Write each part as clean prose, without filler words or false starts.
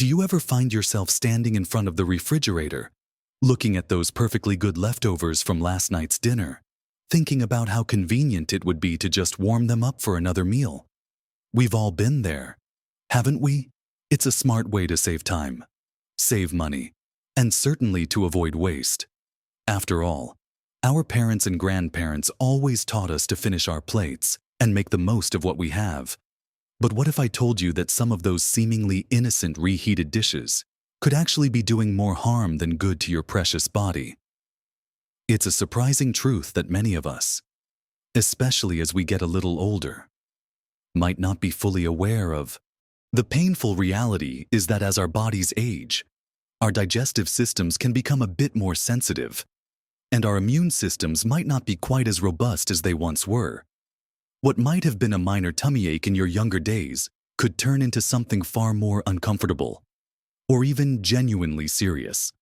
Do you ever find yourself standing in front of the refrigerator, looking at those perfectly good leftovers from last night's dinner, thinking about how convenient it would be to just warm them up for another meal? We've all been there, haven't we? It's a smart way to save time, save money, and certainly to avoid waste. After all, our parents and grandparents always taught us to finish our plates and make the most of what we have. But what if I told you that some of those seemingly innocent reheated dishes could actually be doing more harm than good to your precious body? It's a surprising truth that many of us, especially as we get a little older, might not be fully aware of. The painful reality is that as our bodies age, our digestive systems can become a bit more sensitive, and our immune systems might not be quite as robust as they once were. What might have been a minor tummy ache in your younger days could turn into something far more uncomfortable, or even genuinely serious.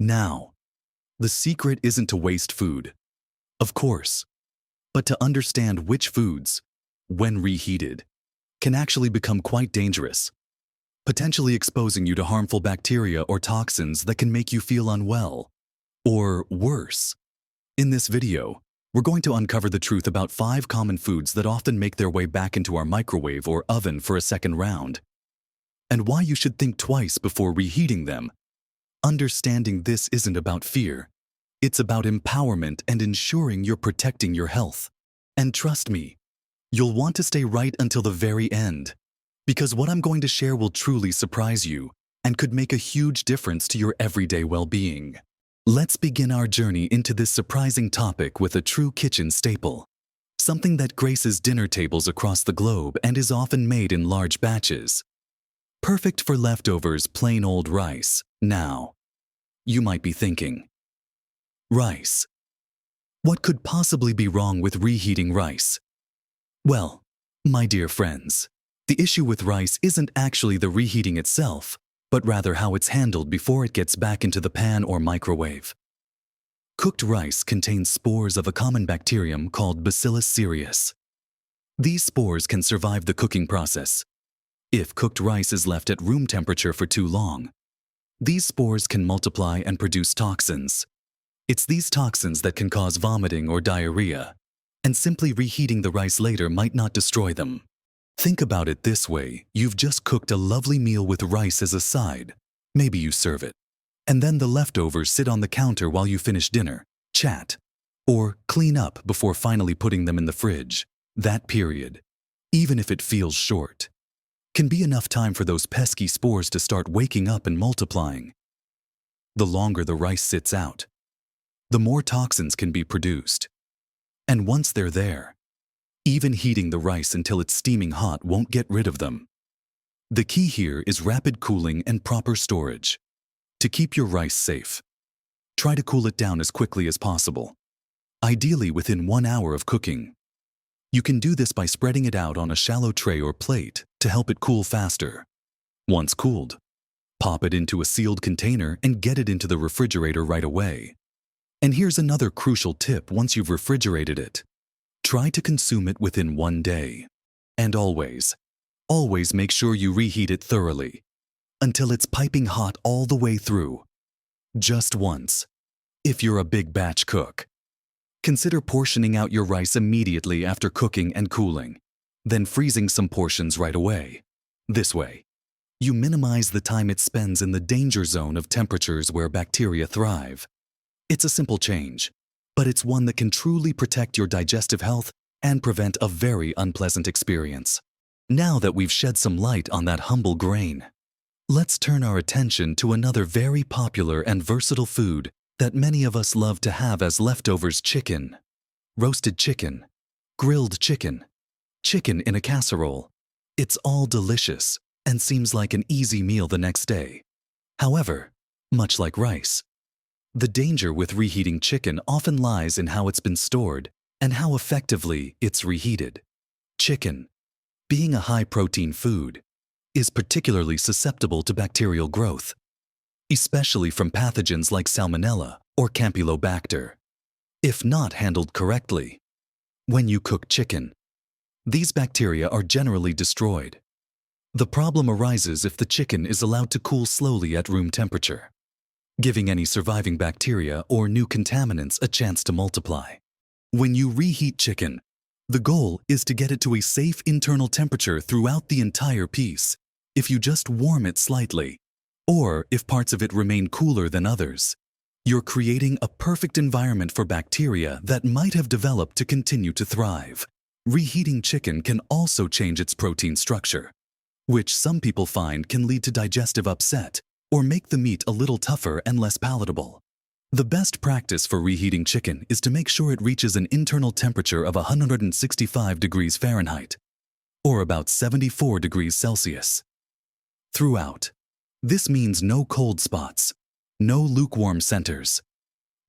Now, the secret isn't to waste food, of course, but to understand which foods, when reheated, can actually become quite dangerous, potentially exposing you to harmful bacteria or toxins that can make you feel unwell, or worse. In this video, we're going to uncover the truth about 5 common foods that often make their way back into our microwave or oven for a second round, and why you should think twice before reheating them. Understanding this isn't about fear. It's about empowerment and ensuring you're protecting your health. And trust me, you'll want to stay right until the very end, because what I'm going to share will truly surprise you and could make a huge difference to your everyday well-being. Let's begin our journey into this surprising topic with a true kitchen staple, something that graces dinner tables across the globe and is often made in large batches. Perfect for leftovers, plain old rice. Now, you might be thinking, rice. What could possibly be wrong with reheating rice? Well, my dear friends, the issue with rice isn't actually the reheating itself, but rather how it's handled before it gets back into the pan or microwave. Cooked rice contains spores of a common bacterium called Bacillus cereus. These spores can survive the cooking process. If cooked rice is left at room temperature for too long, these spores can multiply and produce toxins. It's these toxins that can cause vomiting or diarrhea, and simply reheating the rice later might not destroy them. Think about it this way: you've just cooked a lovely meal with rice as a side. Maybe you serve it, and then the leftovers sit on the counter while you finish dinner, chat, or clean up before finally putting them in the fridge. That period, even if it feels short, can be enough time for those pesky spores to start waking up and multiplying. The longer the rice sits out, the more toxins can be produced. And once they're there, even heating the rice until it's steaming hot won't get rid of them. The key here is rapid cooling and proper storage. To keep your rice safe, try to cool it down as quickly as possible, ideally within 1 hour of cooking. You can do this by spreading it out on a shallow tray or plate to help it cool faster. Once cooled, pop it into a sealed container and get it into the refrigerator right away. And here's another crucial tip: once you've refrigerated it, try to consume it within 1 day. And always make sure you reheat it thoroughly, until it's piping hot all the way through. Just once. If you're a big batch cook, consider portioning out your rice immediately after cooking and cooling, then freezing some portions right away. This way, you minimize the time it spends in the danger zone of temperatures where bacteria thrive. It's a simple change, but it's one that can truly protect your digestive health and prevent a very unpleasant experience. Now that we've shed some light on that humble grain, let's turn our attention to another very popular and versatile food that many of us love to have as leftovers: chicken. Roasted chicken, grilled chicken, chicken in a casserole. It's all delicious and seems like an easy meal the next day. However, much like rice, the danger with reheating chicken often lies in how it's been stored and how effectively it's reheated. Chicken, being a high-protein food, is particularly susceptible to bacterial growth, especially from pathogens like Salmonella or Campylobacter, if not handled correctly. When you cook chicken, these bacteria are generally destroyed. The problem arises if the chicken is allowed to cool slowly at room temperature, giving any surviving bacteria or new contaminants a chance to multiply. When you reheat chicken, the goal is to get it to a safe internal temperature throughout the entire piece. If you just warm it slightly, or if parts of it remain cooler than others, you're creating a perfect environment for bacteria that might have developed to continue to thrive. Reheating chicken can also change its protein structure, which some people find can lead to digestive upset or make the meat a little tougher and less palatable. The best practice for reheating chicken is to make sure it reaches an internal temperature of 165 degrees Fahrenheit, or about 74 degrees Celsius. Throughout, this means no cold spots, no lukewarm centers.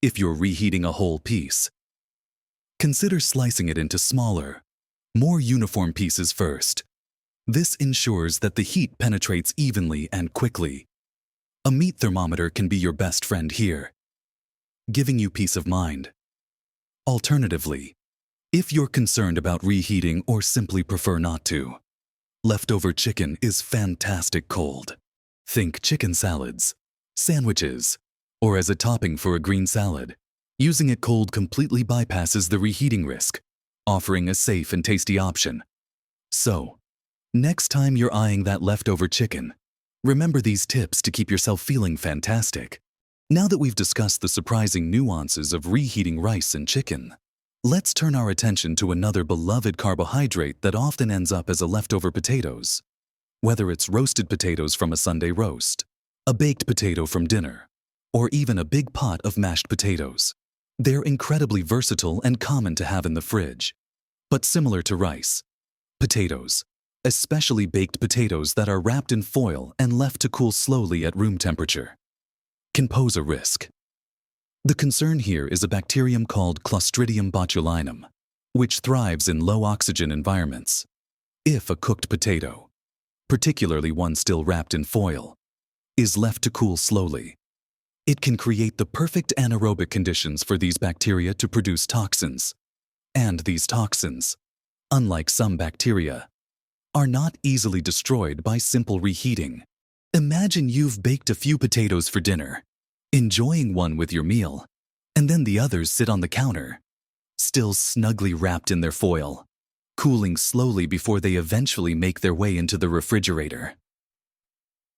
If you're reheating a whole piece, consider slicing it into smaller, more uniform pieces first. This ensures that the heat penetrates evenly and quickly. A meat thermometer can be your best friend here, giving you peace of mind. Alternatively, if you're concerned about reheating or simply prefer not to, leftover chicken is fantastic cold. Think chicken salads, sandwiches, or as a topping for a green salad. Using it cold completely bypasses the reheating risk, offering a safe and tasty option. So, next time you're eyeing that leftover chicken, remember these tips to keep yourself feeling fantastic. Now that we've discussed the surprising nuances of reheating rice and chicken, let's turn our attention to another beloved carbohydrate that often ends up as a leftover potatoes. Whether it's roasted potatoes from a Sunday roast, a baked potato from dinner, or even a big pot of mashed potatoes, they're incredibly versatile and common to have in the fridge. But similar to rice, potatoes, especially baked potatoes that are wrapped in foil and left to cool slowly at room temperature, can pose a risk. The concern here is a bacterium called Clostridium botulinum, which thrives in low-oxygen environments. If a cooked potato, particularly one still wrapped in foil, is left to cool slowly, it can create the perfect anaerobic conditions for these bacteria to produce toxins. And these toxins, unlike some bacteria, are not easily destroyed by simple reheating. Imagine you've baked a few potatoes for dinner, enjoying one with your meal, and then the others sit on the counter, still snugly wrapped in their foil, cooling slowly before they eventually make their way into the refrigerator.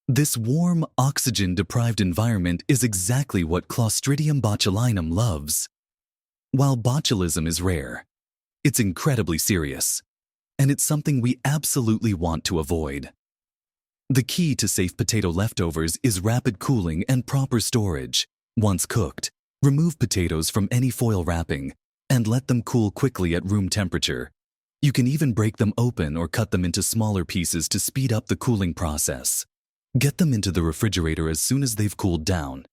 This warm, oxygen-deprived environment is exactly what Clostridium botulinum loves. While botulism is rare, it's incredibly serious, and it's something we absolutely want to avoid. The key to safe potato leftovers is rapid cooling and proper storage. Once cooked, remove potatoes from any foil wrapping and let them cool quickly at room temperature. You can even break them open or cut them into smaller pieces to speed up the cooling process. Get them into the refrigerator as soon as they've cooled down,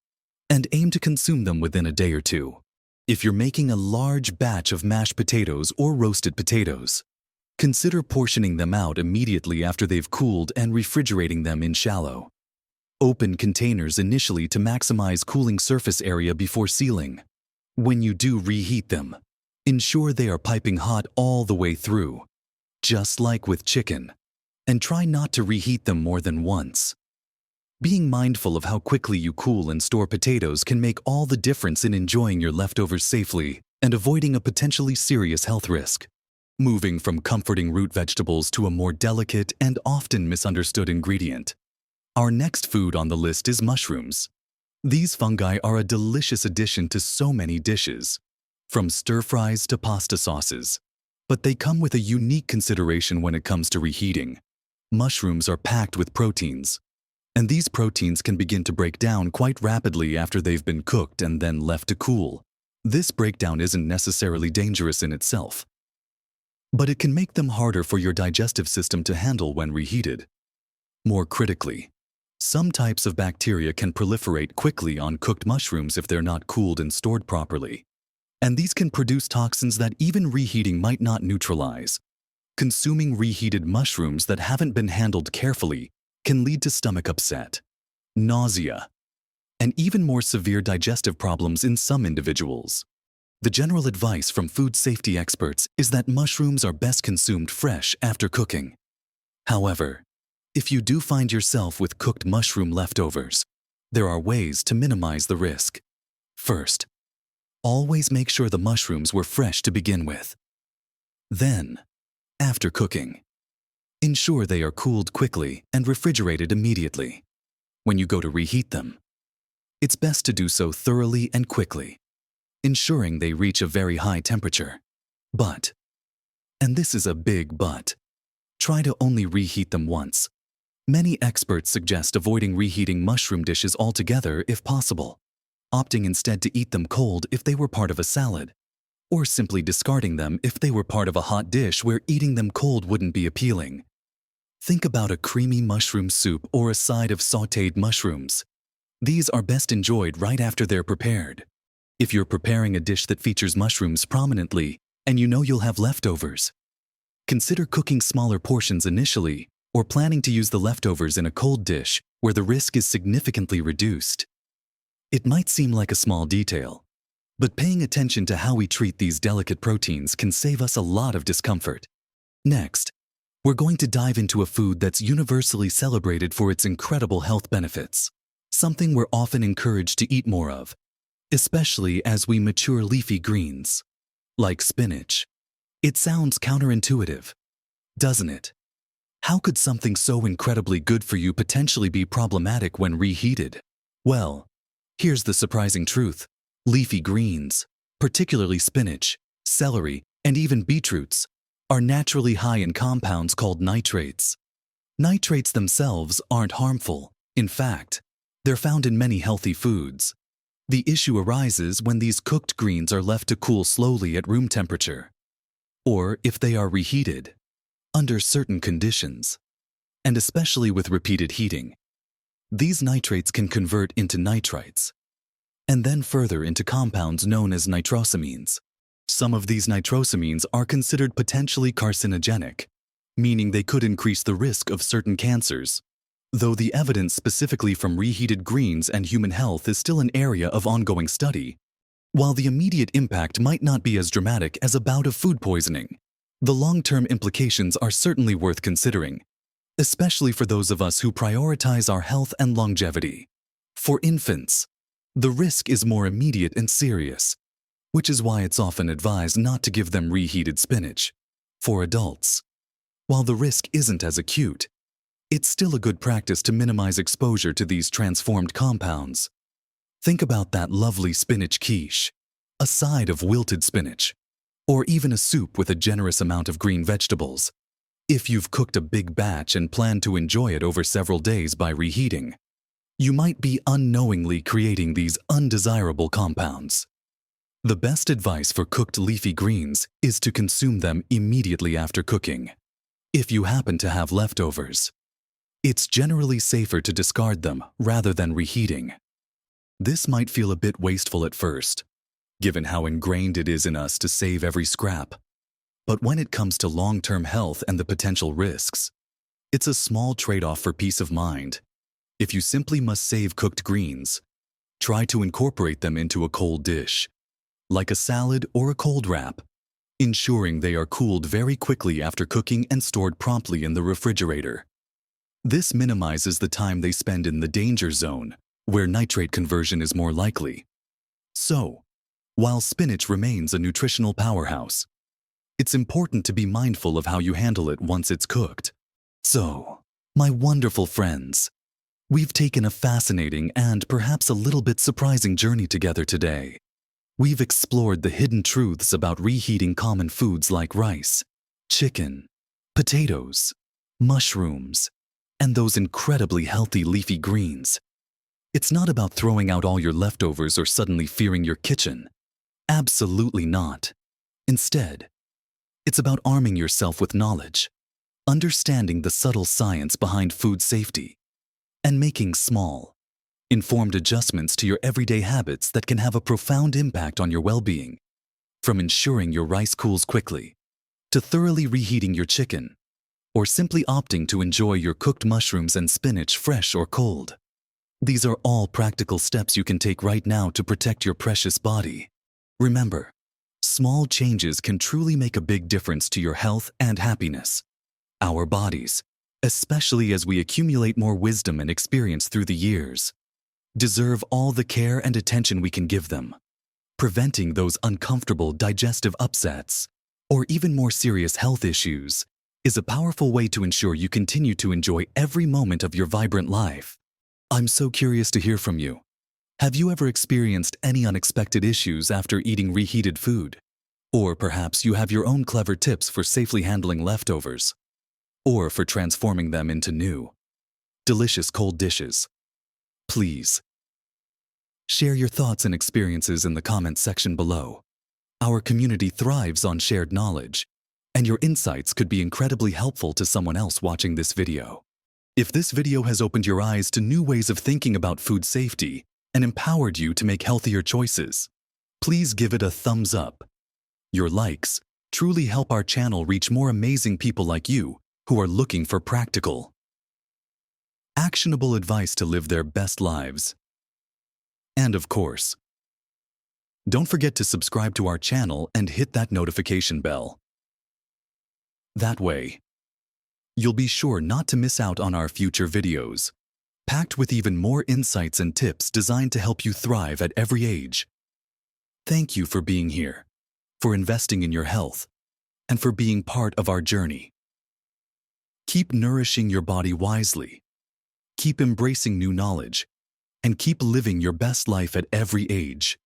and aim to consume them within a day or two. If you're making a large batch of mashed potatoes or roasted potatoes, consider portioning them out immediately after they've cooled and refrigerating them in shallow, open containers initially to maximize cooling surface area before sealing. When you do reheat them, ensure they are piping hot all the way through, just like with chicken, and try not to reheat them more than once. Being mindful of how quickly you cool and store potatoes can make all the difference in enjoying your leftovers safely and avoiding a potentially serious health risk. Moving from comforting root vegetables to a more delicate and often misunderstood ingredient, our next food on the list is mushrooms. These fungi are a delicious addition to so many dishes, from stir-fries to pasta sauces. But they come with a unique consideration when it comes to reheating. Mushrooms are packed with proteins, and these proteins can begin to break down quite rapidly after they've been cooked and then left to cool. This breakdown isn't necessarily dangerous in itself, but it can make them harder for your digestive system to handle when reheated. More critically, some types of bacteria can proliferate quickly on cooked mushrooms if they're not cooled and stored properly, and these can produce toxins that even reheating might not neutralize. Consuming reheated mushrooms that haven't been handled carefully can lead to stomach upset, nausea, and even more severe digestive problems in some individuals. The general advice from food safety experts is that mushrooms are best consumed fresh after cooking. However, If you do find yourself with cooked mushroom leftovers, there are ways to minimize the risk. First, always make sure the mushrooms were fresh to begin with. Then, after cooking, ensure they are cooled quickly and refrigerated immediately. When you go to reheat them, it's best to do so thoroughly and quickly, ensuring they reach a very high temperature. But, and this is a big but, try to only reheat them once. Many experts suggest avoiding reheating mushroom dishes altogether if possible, opting instead to eat them cold if they were part of a salad, or simply discarding them if they were part of a hot dish where eating them cold wouldn't be appealing. Think about a creamy mushroom soup or a side of sautéed mushrooms. These are best enjoyed right after they're prepared. If you're preparing a dish that features mushrooms prominently and you know you'll have leftovers, consider cooking smaller portions initially or planning to use the leftovers in a cold dish where the risk is significantly reduced. It might seem like a small detail, but paying attention to how we treat these delicate proteins can save us a lot of discomfort. Next, we're going to dive into a food that's universally celebrated for its incredible health benefits, something we're often encouraged to eat more of, especially as we mature leafy greens, like spinach. It sounds counterintuitive, doesn't it? How could something so incredibly good for you potentially be problematic when reheated? Well, here's the surprising truth. Leafy greens, particularly spinach, celery, and even beetroots, are naturally high in compounds called nitrates. Nitrates themselves aren't harmful. In fact, they're found in many healthy foods. The issue arises when these cooked greens are left to cool slowly at room temperature, or if they are reheated under certain conditions, and especially with repeated heating. These nitrates can convert into nitrites, and then further into compounds known as nitrosamines. Some of these nitrosamines are considered potentially carcinogenic, meaning they could increase the risk of certain cancers, though the evidence specifically from reheated greens and human health is still an area of ongoing study. While the immediate impact might not be as dramatic as a bout of food poisoning, the long-term implications are certainly worth considering, especially for those of us who prioritize our health and longevity. For infants, the risk is more immediate and serious, which is why it's often advised not to give them reheated spinach. For adults, while the risk isn't as acute, it's still a good practice to minimize exposure to these transformed compounds. Think about that lovely spinach quiche, a side of wilted spinach, or even a soup with a generous amount of green vegetables. If you've cooked a big batch and plan to enjoy it over several days by reheating, you might be unknowingly creating these undesirable compounds. The best advice for cooked leafy greens is to consume them immediately after cooking. If you happen to have leftovers, it's generally safer to discard them rather than reheating. This might feel a bit wasteful at first, given how ingrained it is in us to save every scrap. But when it comes to long-term health and the potential risks, it's a small trade-off for peace of mind. If you simply must save cooked greens, try to incorporate them into a cold dish, like a salad or a cold wrap, ensuring they are cooled very quickly after cooking and stored promptly in the refrigerator. This minimizes the time they spend in the danger zone, where nitrate conversion is more likely. So, while spinach remains a nutritional powerhouse, it's important to be mindful of how you handle it once it's cooked. So, my wonderful friends, we've taken a fascinating and perhaps a little bit surprising journey together today. We've explored the hidden truths about reheating common foods like rice, chicken, potatoes, mushrooms, and those incredibly healthy leafy greens. It's not about throwing out all your leftovers or suddenly fearing your kitchen. Absolutely not. Instead, it's about arming yourself with knowledge, understanding the subtle science behind food safety, and making small, informed adjustments to your everyday habits that can have a profound impact on your well-being. From ensuring your rice cools quickly, to thoroughly reheating your chicken, or simply opting to enjoy your cooked mushrooms and spinach fresh or cold. These are all practical steps you can take right now to protect your precious body. Remember, small changes can truly make a big difference to your health and happiness. Our bodies, especially as we accumulate more wisdom and experience through the years, deserve all the care and attention we can give them. Preventing those uncomfortable digestive upsets, or even more serious health issues, is a powerful way to ensure you continue to enjoy every moment of your vibrant life. I'm so curious to hear from you. Have you ever experienced any unexpected issues after eating reheated food? Or perhaps you have your own clever tips for safely handling leftovers, or for transforming them into new, delicious cold dishes. Please share your thoughts and experiences in the comments section below. Our community thrives on shared knowledge, and your insights could be incredibly helpful to someone else watching this video. If this video has opened your eyes to new ways of thinking about food safety and empowered you to make healthier choices, please give it a thumbs up. Your likes truly help our channel reach more amazing people like you who are looking for practical, actionable advice to live their best lives. And of course, don't forget to subscribe to our channel and hit that notification bell. That way, you'll be sure not to miss out on our future videos, packed with even more insights and tips designed to help you thrive at every age. Thank you for being here, for investing in your health, and for being part of our journey. Keep nourishing your body wisely, keep embracing new knowledge, and keep living your best life at every age.